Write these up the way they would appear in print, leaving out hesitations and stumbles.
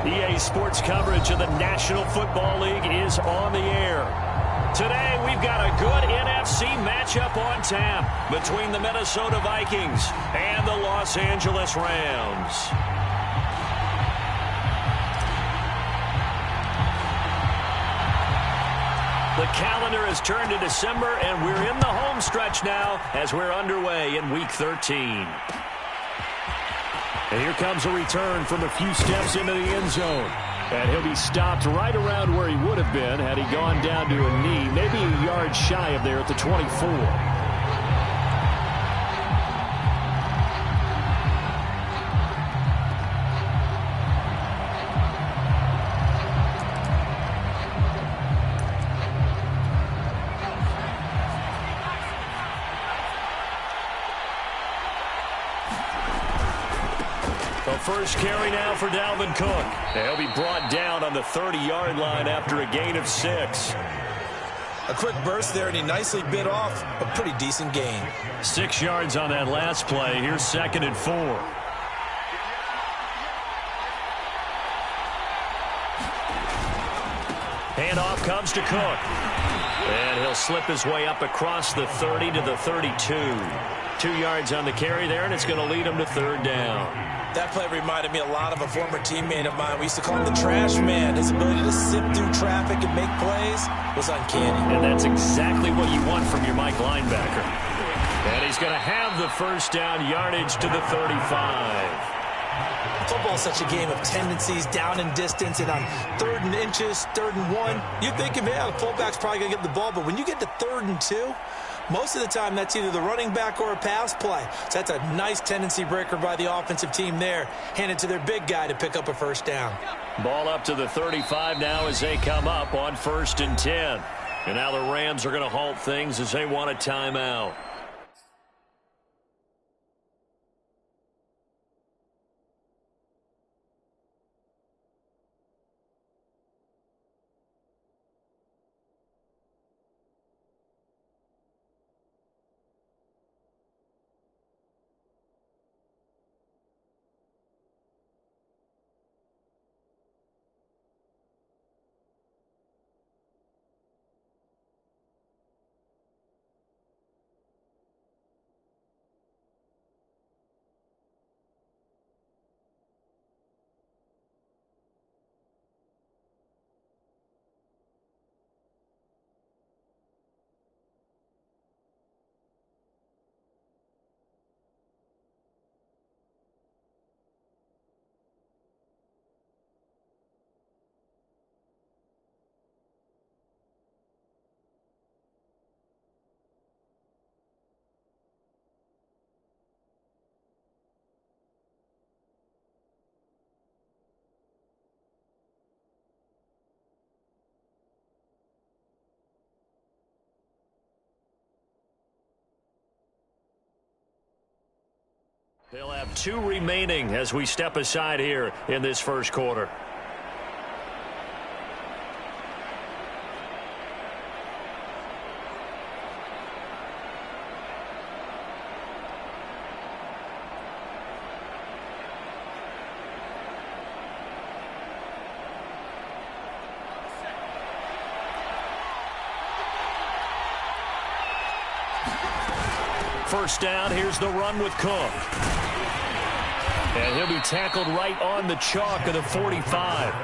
EA Sports coverage of the National Football League is on the air. Today, we've got a good NFC matchup on tap between the Minnesota Vikings and the Los Angeles Rams. The calendar has turned to December, and we're in the home stretch now as we're underway in Week 13. And here comes a return from a few steps into the end zone. And he'll be stopped right around where he would have been had he gone down to a knee, maybe a yard shy of there at the 24. First carry now for Dalvin Cook. He'll be brought down on the 30-yard line after a gain of 6. A quick burst there, and he nicely bit off a pretty decent gain. 6 yards on that last play. Here's 2nd and 4. Handoff comes to Cook. And he'll slip his way up across the 30 to the 32. 2 yards on the carry there, and it's going to lead him to 3rd down. That play reminded me a lot of a former teammate of mine. We used to call him the trash man. His ability to sift through traffic and make plays was uncanny. And that's exactly what you want from your Mike linebacker. And he's going to have the first down, yardage to the 35. Football is such a game of tendencies, down and distance, and on 3rd and inches, 3rd and 1, you think, man, the fullback's probably going to get the ball. But when you get to 3rd and 2, most of the time, that's either the running back or a pass play. So that's a nice tendency breaker by the offensive team there. Hand it to their big guy to pick up a first down. Ball up to the 35 now as they come up on 1st and 10. And now the Rams are going to halt things as they want a timeout. They'll have 2 remaining as we step aside here in this first quarter. First down, here's the run with Cook. And he'll be tackled right on the chalk of the 45.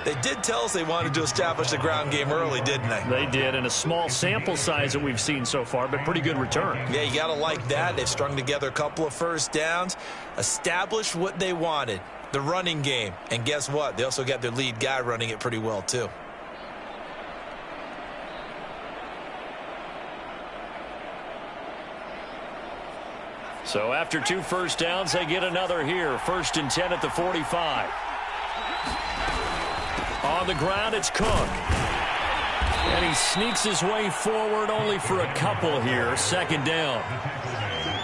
They did tell us they wanted to establish the ground game early, didn't they? They did, and a small sample size that we've seen so far, but pretty good return. Yeah, you got to like that. They've strung together a couple of first downs, established what they wanted, the running game. And guess what? They also got their lead guy running it pretty well, too. So after 2 first downs, they get another here. 1st and 10 at the 45. On the ground, it's Cook. And he sneaks his way forward only for a couple here. 2nd down.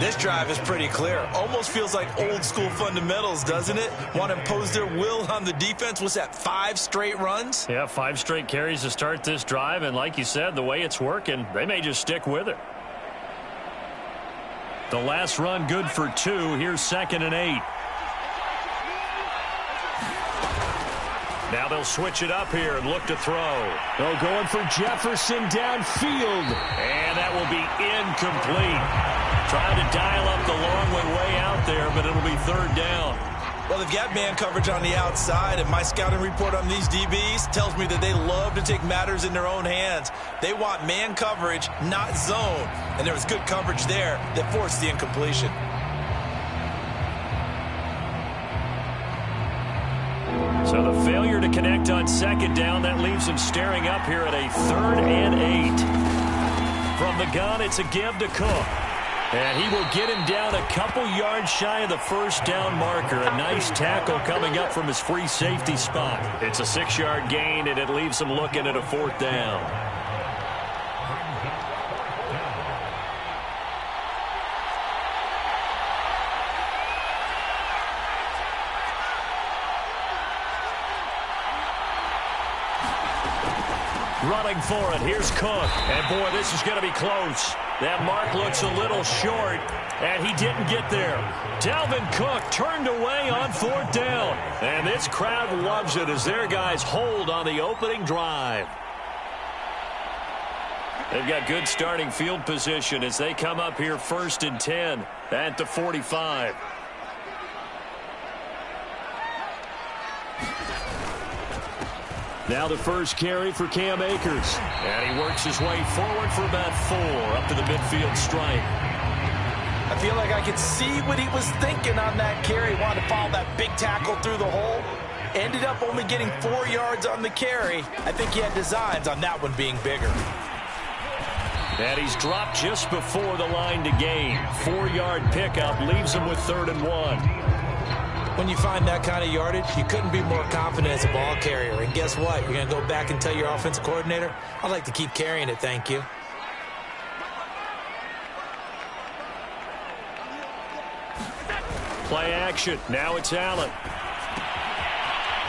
This drive is pretty clear. Almost feels like old school fundamentals, doesn't it? Want to impose their will on the defense. Was that 5 straight runs? Yeah, 5 straight carries to start this drive. And like you said, the way it's working, they may just stick with it. The last run good for 2. Here's 2nd and 8. Now they'll switch it up here and look to throw. Oh, going for Jefferson downfield. And that will be incomplete. Trying to dial up the long way out there, but it'll be third down. Well, they've got man coverage on the outside, and my scouting report on these DBs tells me that they love to take matters in their own hands. They want man coverage, not zone. And there was good coverage there that forced the incompletion. So the failure to connect on second down, that leaves him staring up here at a 3rd and 8. From the gun, it's a give to Cook. And he will get him down a couple yards shy of the first down marker. A nice tackle coming up from his free safety spot. It's a 6-yard gain, and it leaves him looking at a 4th down. Running for it. Here's Cook. And, boy, this is going to be close. That mark looks a little short, and he didn't get there. Dalvin Cook turned away on 4th down. And this crowd loves it as their guys hold on the opening drive. They've got good starting field position as they come up here 1st and 10 at the 45. Now the first carry for Cam Akers. And he works his way forward for about 4 up to the midfield stripe. I feel like I could see what he was thinking on that carry. Wanted to follow that big tackle through the hole. Ended up only getting 4 yards on the carry. I think he had designs on that one being bigger. And he's dropped just before the line to gain. 4-yard pickup leaves him with 3rd and 1. When you find that kind of yardage, you couldn't be more confident as a ball carrier. And guess what? You're going to go back and tell your offensive coordinator, I'd like to keep carrying it, thank you. Play action. Now it's Allen.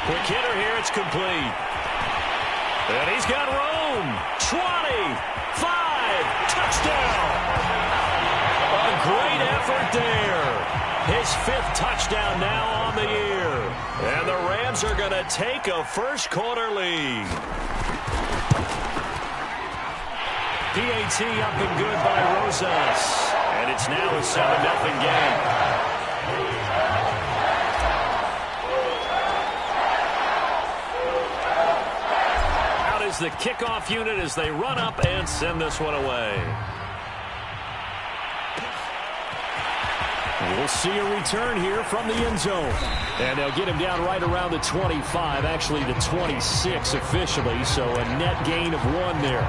Quick hitter here. It's complete. And he's got room. 20. 5. Touchdown. A great effort there. His 5th touchdown now on the year. And the Rams are going to take a first-quarter lead. PAT up and good by Rosas. And it's now a 7-0 game. Out is the kickoff unit as they run up and send this one away. We'll see a return here from the end zone. And they'll get him down right around the 25, actually the 26 officially, so a net gain of 1 there.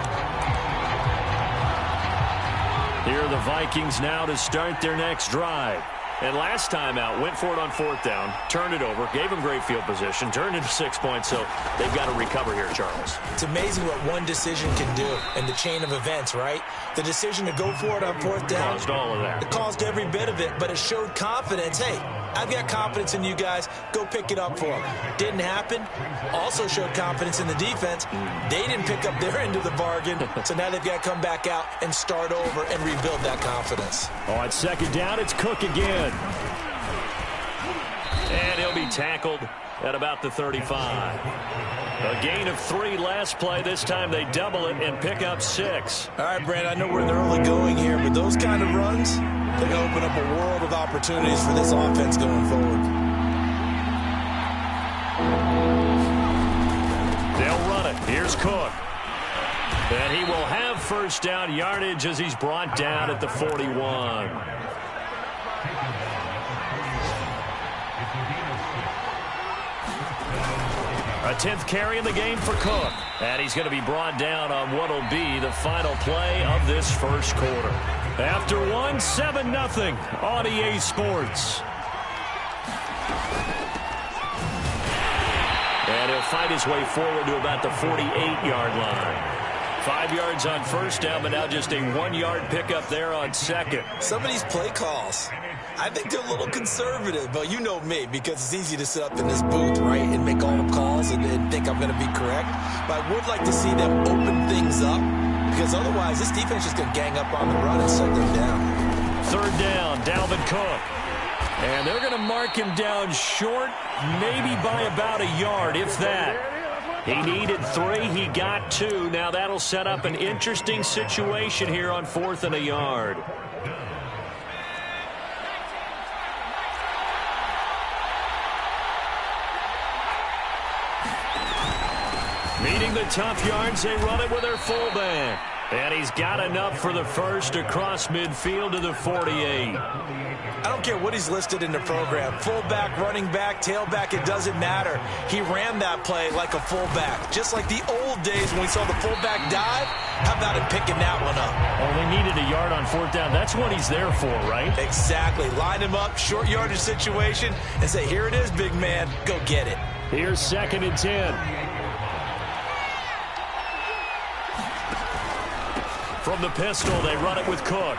Here are the Vikings now to start their next drive. And last time out, went for it on 4th down, turned it over, gave them great field position, turned into 6 points, so they've got to recover here, Charles. It's amazing what one decision can do in the chain of events, right? The decision to go for it on 4th down. Caused all of that. It caused every bit of it, but it showed confidence. Hey, I've got confidence in you guys. Go pick it up for them. Didn't happen. Also showed confidence in the defense. They didn't pick up their end of the bargain, so now they've got to come back out and start over and rebuild that confidence. On 2nd down, it's Cook again. And he'll be tackled at about the 35. A gain of 3 last play. This time they double it and pick up 6. All right, Brand, I know we're in the early going here, but those kind of runs, they're going to open up a world of opportunities for this offense going forward. They'll run it. Here's Cook. And he will have first down yardage as he's brought down at the 41. A 10th carry in the game for Cook. And he's going to be brought down on what will be the final play of this first quarter. After 1, 7-0 on EA Sports. And he'll fight his way forward to about the 48-yard line. 5 yards on first down, but now just a 1-yard pickup there on 2nd. Some of these play calls, I think they're a little conservative, but you know me, because it's easy to sit up in this booth, right, and make all the calls and think I'm going to be correct. But I would like to see them open things up, because otherwise this defense is going to gang up on the run and shut them down. 3rd down, Dalvin Cook. And they're going to mark him down short, maybe by about a yard, if that. He needed 3. He got 2. Now that'll set up an interesting situation here on 4th and a yard. Needing the tough yards, they run it with their fullback. And he's got enough for the first across midfield to the 48. I don't care what he's listed in the program. Fullback, running back, tailback, it doesn't matter. He ran that play like a fullback. Just like the old days when we saw the fullback dive. How about him picking that one up? Oh, they needed a yard on 4th down. That's what he's there for, right? Exactly. Line him up, short yardage situation, and say, here it is, big man. Go get it. Here's 2nd and 10. From the pistol, they run it with Cook.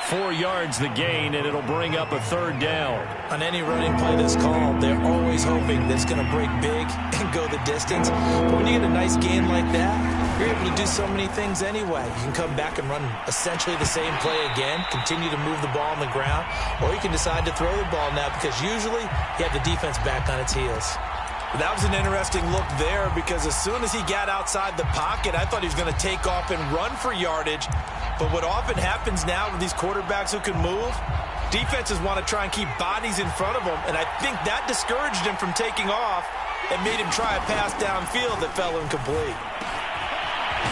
4 yards the gain, and it'll bring up a 3rd down. On any running play that's called, they're always hoping that it's going to break big and go the distance. But when you get a nice gain like that, you're able to do so many things anyway. You can come back and run essentially the same play again, continue to move the ball on the ground, or you can decide to throw the ball now because usually you have the defense back on its heels. That was an interesting look there because as soon as he got outside the pocket, I thought he was going to take off and run for yardage. But what often happens now with these quarterbacks who can move, defenses want to try and keep bodies in front of them, and I think that discouraged him from taking off and made him try a pass downfield that fell incomplete.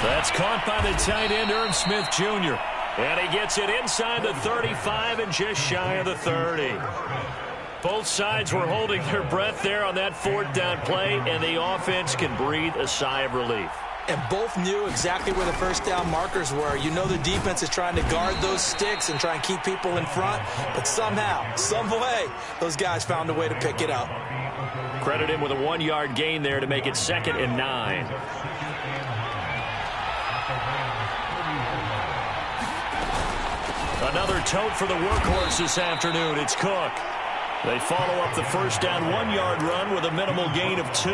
That's caught by the tight end, Irv Smith Jr. And he gets it inside the 35 and just shy of the 30. Both sides were holding their breath there on that 4th down play, and the offense can breathe a sigh of relief. And both knew exactly where the 1st down markers were. You know the defense is trying to guard those sticks and try and keep people in front, but somehow, some way, those guys found a way to pick it up. Credit him with a 1-yard gain there to make it 2nd and 9. Another tote for the workhorse this afternoon. It's Cook. They follow up the 1st down 1-yard run with a minimal gain of 2.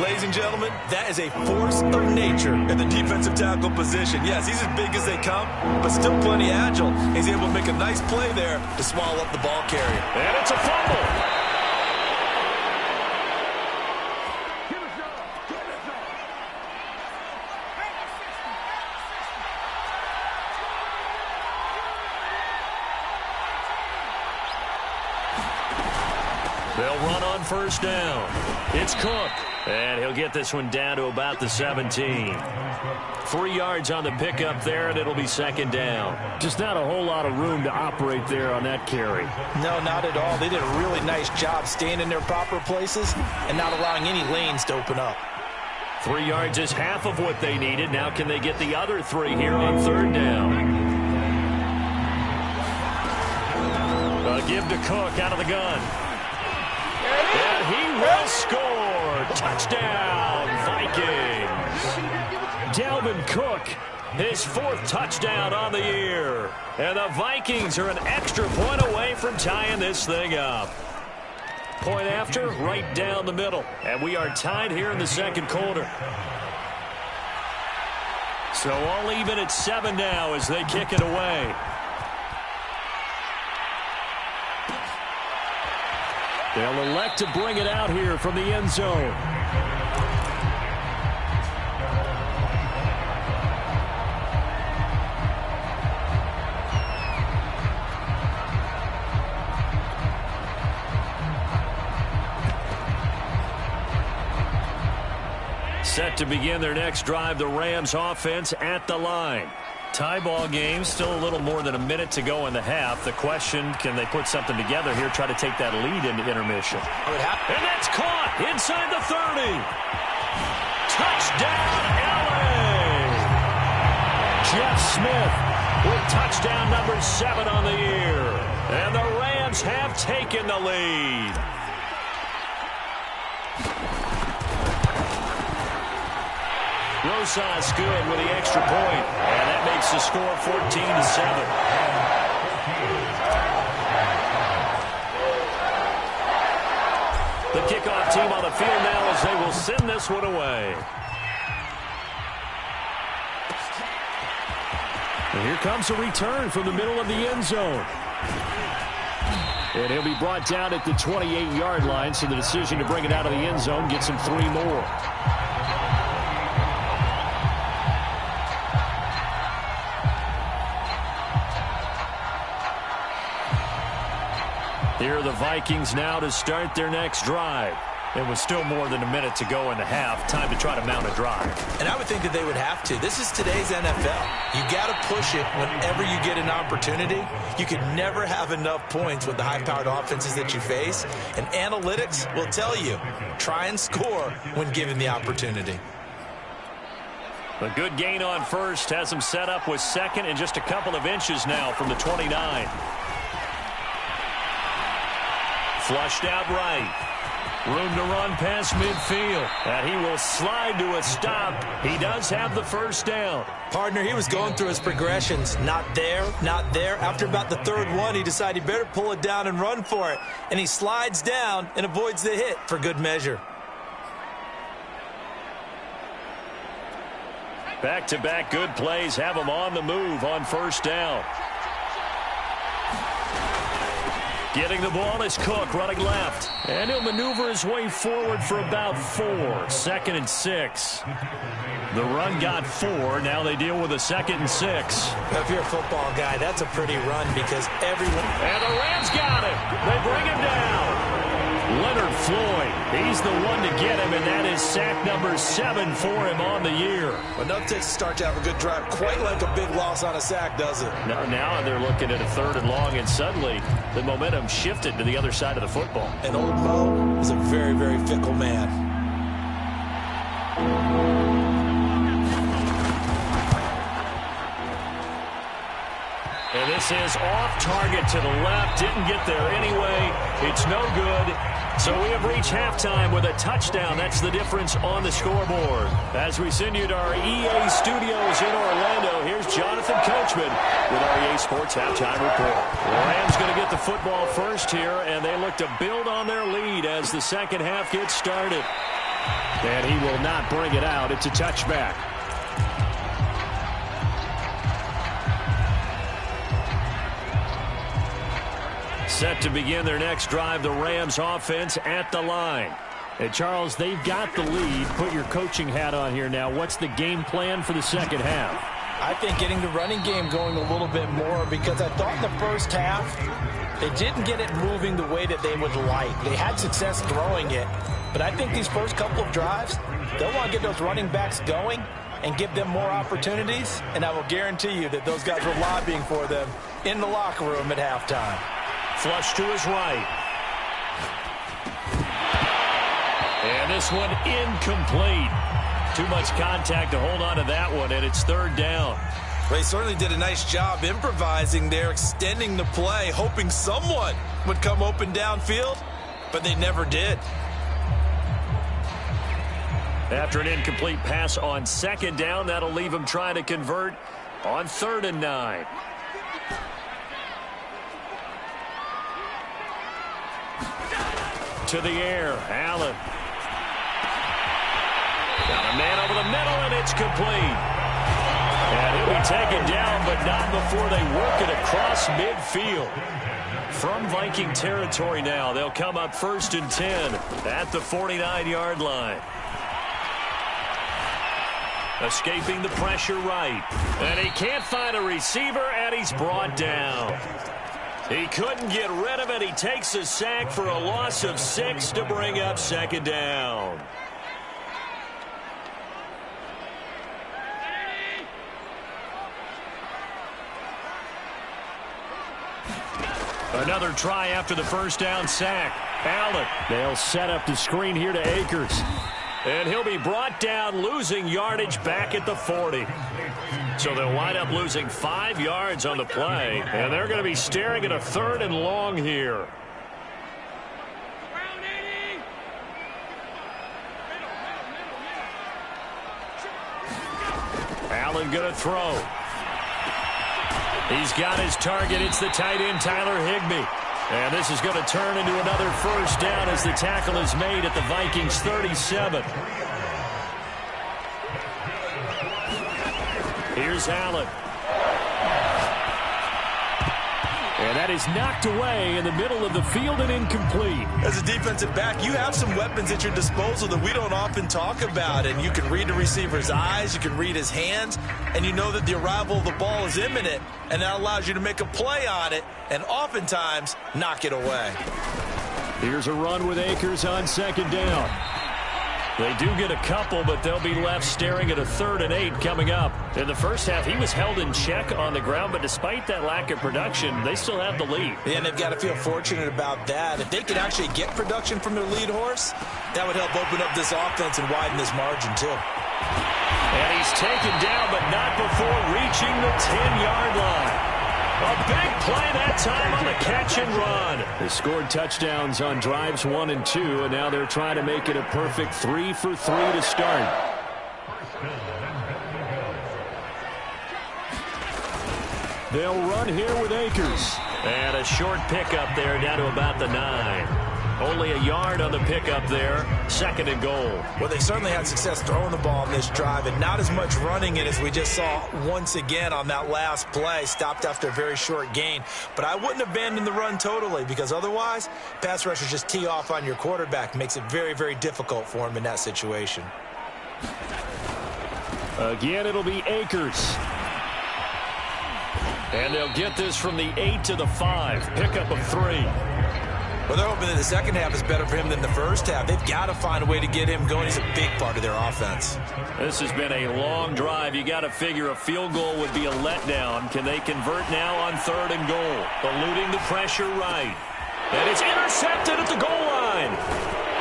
Ladies and gentlemen, that is a force of nature in the defensive tackle position. Yes, he's as big as they come, but still plenty agile. He's able to make a nice play there to swallow up the ball carrier. And it's a fumble. They'll run on 1st down. It's Cook. And he'll get this one down to about the 17. 3 yards on the pickup there, and it'll be 2nd down. Just not a whole lot of room to operate there on that carry. No, not at all. They did a really nice job staying in their proper places and not allowing any lanes to open up. 3 yards is half of what they needed. Now can they get the other 3 here on 3rd down? Give to Cook out of the gun. And he will score. Touchdown, Vikings. Dalvin Cook, his 4th touchdown on the year. And the Vikings are an extra point away from tying this thing up. Point after, right down the middle. And we are tied here in the 2nd quarter. So all even at 7 now as they kick it away. They'll elect to bring it out here from the end zone. Set to begin their next drive, the Rams offense at the line. Tie ball game, still a little more than a minute to go in the half. The question, can they put something together here, try to take that lead into intermission? And that's caught inside the 30. Touchdown, LA! Jeff Smith with touchdown number 7 on the year. And the Rams have taken the lead. Rosas good with the extra point, and that makes the score 14-7. The kickoff team on the field now as they will send this one away. And here comes a return from the middle of the end zone. And he'll be brought down at the 28-yard line, so the decision to bring it out of the end zone gets him 3 more. Here are the Vikings now to start their next drive. It was still more than a minute to go in the half. Time to try to mount a drive. And I would think that they would have to. This is today's NFL. You got to push it whenever you get an opportunity. You can never have enough points with the high-powered offenses that you face. And analytics will tell you, try and score when given the opportunity. A good gain on first has him set up with second and just a couple of inches now from the 29. Flushed out right. Room to run past midfield. And he will slide to a stop. He does have the first down. Partner, he was going through his progressions. Not there, not there. After about the third one, he decided he better pull it down and run for it. And he slides down and avoids the hit for good measure. Back-to-back good plays have him on the move on first down. Getting the ball is Cook running left. And he'll maneuver his way forward for about 4. 2nd and 6. The run got 4. Now they deal with a 2nd and 6. If you're a football guy, that's a pretty run because everyone... And the Rams got him. They bring him down. Leonard Floyd, he's the one to get him, and that is sack number 7 for him on the year. Enough to start to have a good drive, quite like a big loss on a sack, does it? Now they're looking at a 3rd and long, and suddenly the momentum shifted to the other side of the football. And old Mo is a very, very fickle man. And this is off target to the left. Didn't get there anyway. It's no good. So we have reached halftime with a touchdown. That's the difference on the scoreboard. As we send you to our EA studios in Orlando, here's Jonathan Coachman with our EA Sports Halftime Report. The Rams going to get the football first here, and they look to build on their lead as the second half gets started. And he will not bring it out. It's a touchback. Set to begin their next drive, the Rams offense at the line. And Charles, they've got the lead. Put your coaching hat on here now. What's the game plan for the second half? I think getting the running game going a little bit more because I thought in the first half they didn't get it moving the way that they would like. They had success throwing it, but I think these first couple of drives, they'll want to get those running backs going and give them more opportunities, and I will guarantee you that those guys were lobbying for them in the locker room at halftime. Flush to his right. And this one incomplete. Too much contact to hold on to that one, and it's 3rd down. They certainly did a nice job improvising there, extending the play, hoping someone would come open downfield, but they never did. After an incomplete pass on 2nd down, that'll leave him trying to convert on 3rd and 9. To the air, Allen. Got a man over the middle, and it's complete. And he'll be taken down, but not before they work it across midfield. From Viking territory now, they'll come up 1st and 10 at the 49-yard line. Escaping the pressure right. And he can't find a receiver, and he's brought down. He couldn't get rid of it. He takes a sack for a loss of 6 to bring up 2nd down. Another try after the first down sack. Allen. They'll set up the screen here to Akers. And he'll be brought down, losing yardage back at the 40. So they'll wind up losing 5 yards on the play. And they're going to be staring at a 3rd and long here. Allen going to throw. He's got his target. It's the tight end, Tyler Higbee. And this is going to turn into another first down as the tackle is made at the Vikings 37. Here's Allen. And that is knocked away in the middle of the field and incomplete. As a defensive back, you have some weapons at your disposal that we don't often talk about. And you can read the receiver's eyes, you can read his hands, and you know that the arrival of the ball is imminent. And that allows you to make a play on it and oftentimes knock it away. Here's a run with Akers on second down. They do get a couple, but they'll be left staring at a 3rd and 8 coming up. In the first half, he was held in check on the ground, but despite that lack of production, they still have the lead. Yeah, and they've got to feel fortunate about that. If they could actually get production from their lead horse, that would help open up this offense and widen this margin too. And he's taken down, but not before reaching the 10-yard line. A big play that time on the catch and run. They scored touchdowns on drives 1 and 2, and now they're trying to make it a perfect 3 for 3 to start. They'll run here with Akers. And a short pickup there down to about the 9. Only a yard on the pickup there. 2nd and goal. Well, they certainly had success throwing the ball on this drive, and not as much running it as we just saw once again on that last play. Stopped after a very short gain. But I wouldn't abandon the run totally, because otherwise, pass rushers just tee off on your quarterback. Makes it very, very difficult for him in that situation. Again, it'll be Akers. And they'll get this from the 8 to the 5. Pickup of 3. Well, they're hoping that the second half is better for him than the first half. They've got to find a way to get him going. He's a big part of their offense. This has been a long drive. You got to figure a field goal would be a letdown. Can they convert now on 3rd and goal? Eluding the pressure right. And it's intercepted at the goal line.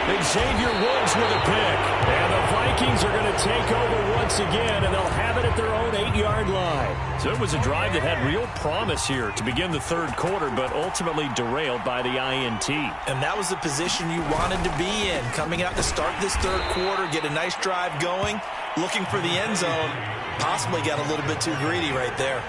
Xavier Woods with a pick. And the Vikings are going to take over once again, and they'll have it at their own 8-yard line. So it was a drive that had real promise here to begin the 3rd quarter, but ultimately derailed by the INT. And that was the position you wanted to be in. Coming out to start this 3rd quarter, get a nice drive going, looking for the end zone. Possibly got a little bit too greedy right there.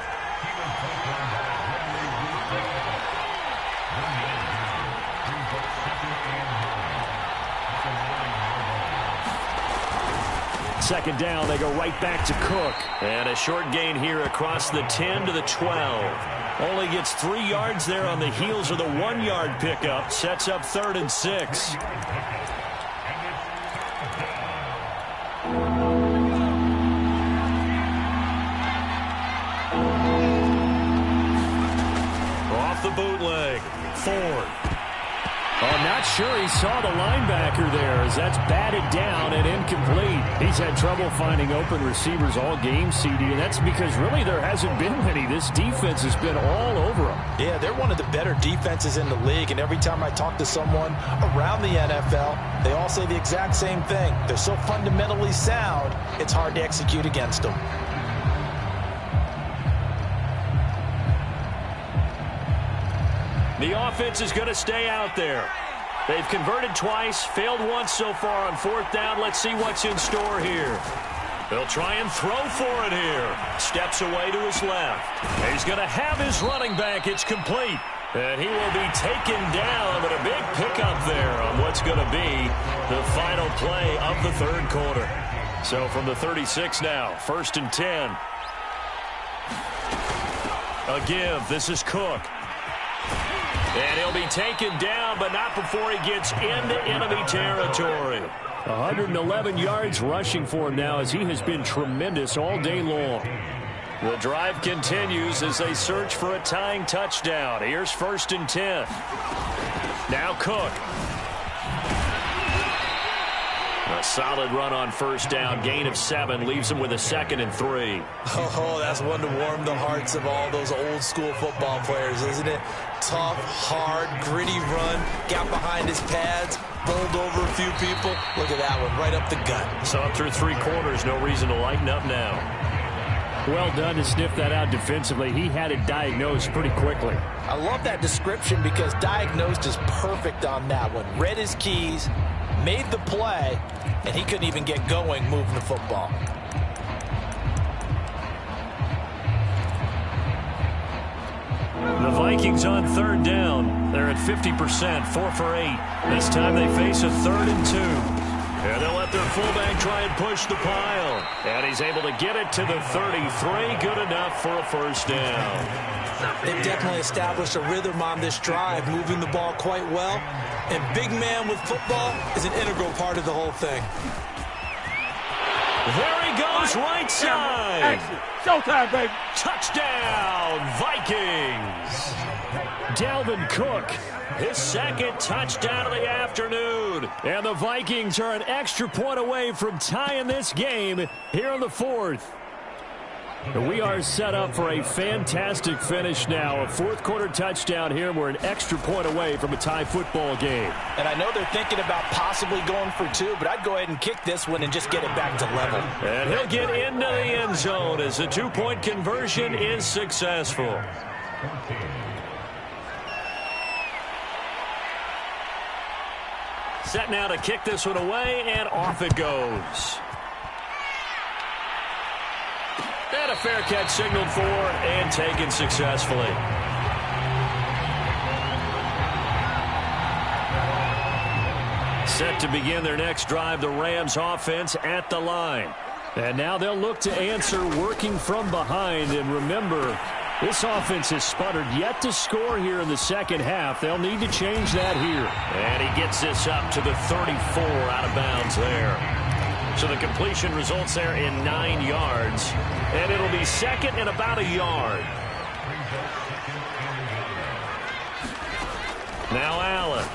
Second down, they go right back to Cook. And a short gain here across the 10 to the 12. Only gets 3 yards there on the heels of the 1-yard pickup. Sets up 3rd and 6. Off the bootleg. Ford. Oh, not sure he saw the linebacker there as that's batted down and incomplete. He's had trouble finding open receivers all game, CD, and that's because really there hasn't been many. This defense has been all over them. Yeah, they're one of the better defenses in the league, and every time I talk to someone around the NFL, they all say the exact same thing. They're so fundamentally sound, it's hard to execute against them. The offense is going to stay out there. They've converted twice, failed once so far on 4th down. Let's see what's in store here. They'll try and throw for it here. Steps away to his left. He's going to have his running back. It's complete. And he will be taken down, but a big pickup there on what's going to be the final play of the 3rd quarter. So from the 36 now, 1st and 10. A give. This is Cook. And he'll be taken down, but not before he gets into enemy territory. 111 yards rushing for him now as he has been tremendous all day long. The drive continues as they search for a tying touchdown. Here's 1st and 10. Now Cook. A solid run on 1st down. Gain of 7 leaves him with a 2nd and 3. Oh, that's one to warm the hearts of all those old school football players, isn't it? Tough, hard, gritty run. Got behind his pads, bowled over a few people. Look at that one, right up the gut. Saw through 3 quarters. No reason to lighten up now. Well done to sniff that out defensively. He had it diagnosed pretty quickly. I love that description because diagnosed is perfect on that one. Read his keys, made the play, and he couldn't even get going moving the football. The Vikings on 3rd down. They're at 50%, 4 for 8. This time they face a 3rd and 2. And they'll let their fullback try and push the pile. And he's able to get it to the 33. Good enough for a 1st down. They've definitely established a rhythm on this drive, moving the ball quite well. And big man with football is an integral part of the whole thing. There he goes, right side. Showtime, baby. Touchdown, Vikings. Dalvin Cook, his second touchdown of the afternoon. And the Vikings are an extra point away from tying this game here in the fourth. We are set up for a fantastic finish now. A fourth-quarter touchdown here. We're an extra point away from a tie football game. And I know they're thinking about possibly going for two, but I'd go ahead and kick this one and just get it back to level. And he'll get into the end zone as the two-point conversion is successful. Set now to kick this one away, and off it goes. And a fair catch signaled for and taken successfully. Set to begin their next drive, the Rams offense at the line. And now they'll look to answer working from behind. And remember, this offense has sputtered yet to score here in the second half. They'll need to change that here. And he gets this up to the 34 out of bounds there. So the completion results there in 9 yards. And it'll be second and about a yard. Now Allen.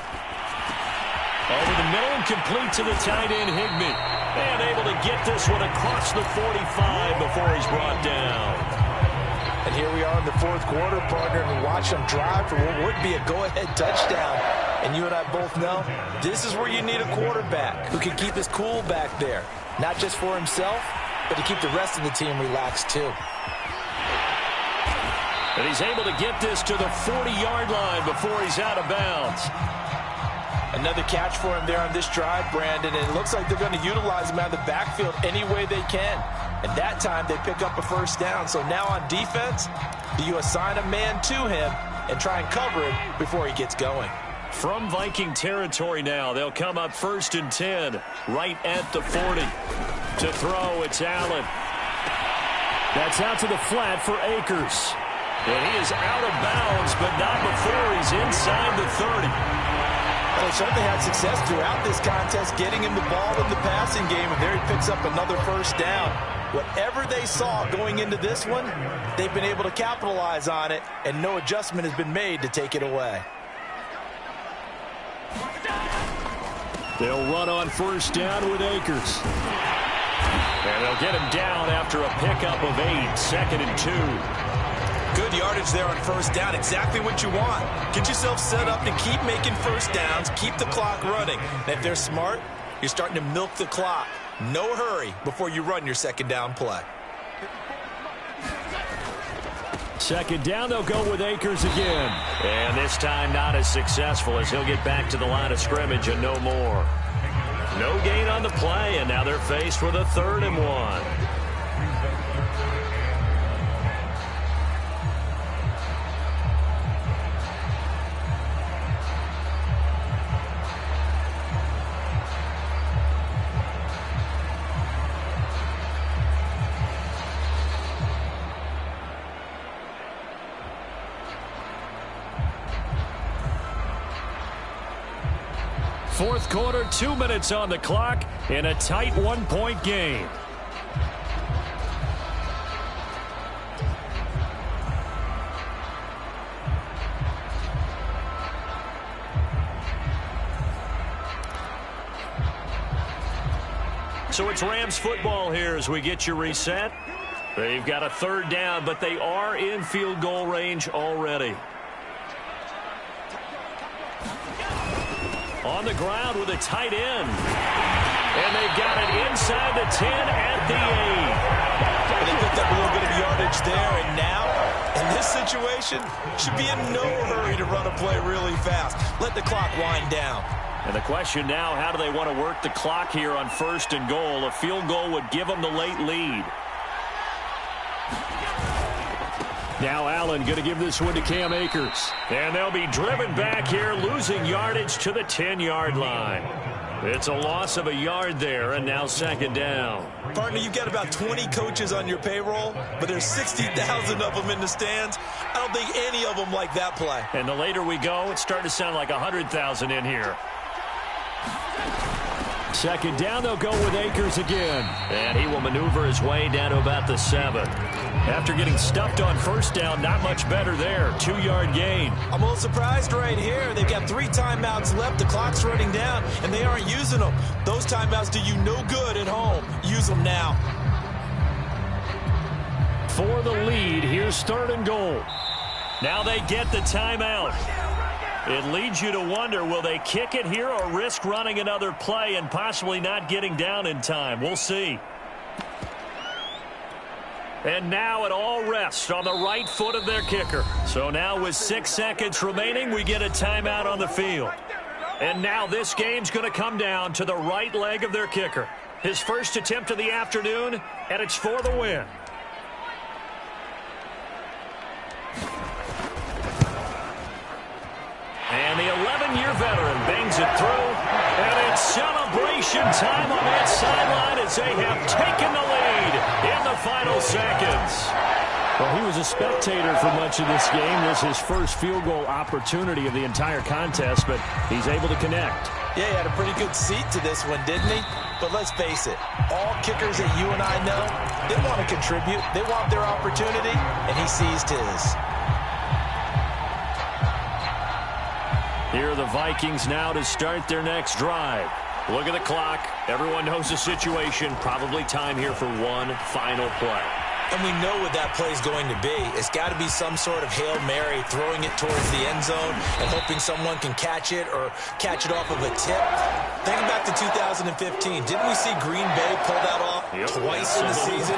Over the middle and complete to the tight end Higbee. And able to get this one across the 45 before he's brought down. And here we are in the fourth quarter, partner, and watch them drive for what would be a go-ahead touchdown. And you and I both know this is where you need a quarterback who can keep his cool back there. Not just for himself, but to keep the rest of the team relaxed too. And he's able to get this to the 40-yard line before he's out of bounds. Another catch for him there on this drive, Brandon, and it looks like they're going to utilize him out of the backfield any way they can. And that time they pick up a first down. So now on defense, do you assign a man to him and try and cover him before he gets going? From Viking territory now, they'll come up 1st and 10, right at the 40. To throw, it's Allen. That's out to the flat for Akers. And he is out of bounds, but not before he's inside the 30. Well, they certainly had success throughout this contest, getting him the ball in the passing game, and there he picks up another first down. Whatever they saw going into this one, they've been able to capitalize on it, and no adjustment has been made to take it away. They'll run on first down with Akers. And they'll get him down after a pickup of 8, 2nd and 2. Good yardage there on first down. Exactly what you want. Get yourself set up to keep making first downs, keep the clock running. And if they're smart, you're starting to milk the clock. No hurry before you run your second down play. Second down, they'll go with Akers again. And this time not as successful as he'll get back to the line of scrimmage and no more. No gain on the play, and now they're faced with a 3rd and 1. Fourth quarter, 2 minutes on the clock in a tight 1-point game. So it's Rams football here as we get you reset. They've got a 3rd down, but they are in field goal range already. On the ground with a tight end. And they've got it inside the 10 at the 8. And they picked up a little bit of yardage there. And now, in this situation, should be in no hurry to run a play really fast. Let the clock wind down. And the question now, how do they want to work the clock here on 1st and goal? A field goal would give them the late lead. Now Allen going to give this one to Cam Akers. And they'll be driven back here, losing yardage to the 10-yard line. It's a loss of a yard there, and now second down. Partner, you've got about 20 coaches on your payroll, but there's 60,000 of them in the stands. I don't think any of them like that play. And the later we go, it's starting to sound like 100,000 in here. Second down, they'll go with Akers again. And he will maneuver his way down to about the 7. After getting stuffed on first down, not much better there. 2-yard gain. I'm a little surprised right here. They've got 3 timeouts left. The clock's running down, and they aren't using them. Those timeouts do you no good at home. Use them now. For the lead, here's 3rd and goal. Now they get the timeout. It leads you to wonder, will they kick it here or risk running another play and possibly not getting down in time? We'll see. And now it all rests on the right foot of their kicker. So now with 6 seconds remaining, we get a timeout on the field. And now this game's going to come down to the right leg of their kicker. His first attempt of the afternoon, and it's for the win. And the 11-year veteran bangs it through. And it's celebration time on that sideline as they have taken the lead in the final seconds. Well, he was a spectator for much of this game. This is his first field goal opportunity of the entire contest, but he's able to connect. Yeah, he had a pretty good seat to this one, didn't he? But let's face it, all kickers that you and I know, they want to contribute. They want their opportunity, and he seized his. Here are the Vikings now to start their next drive. Look at the clock. Everyone knows the situation. Probably time here for one final play. And we know what that play is going to be. It's got to be some sort of Hail Mary, throwing it towards the end zone and hoping someone can catch it or catch it off of a tip. Think back to 2015. Didn't we see Green Bay pull that off twice in the season?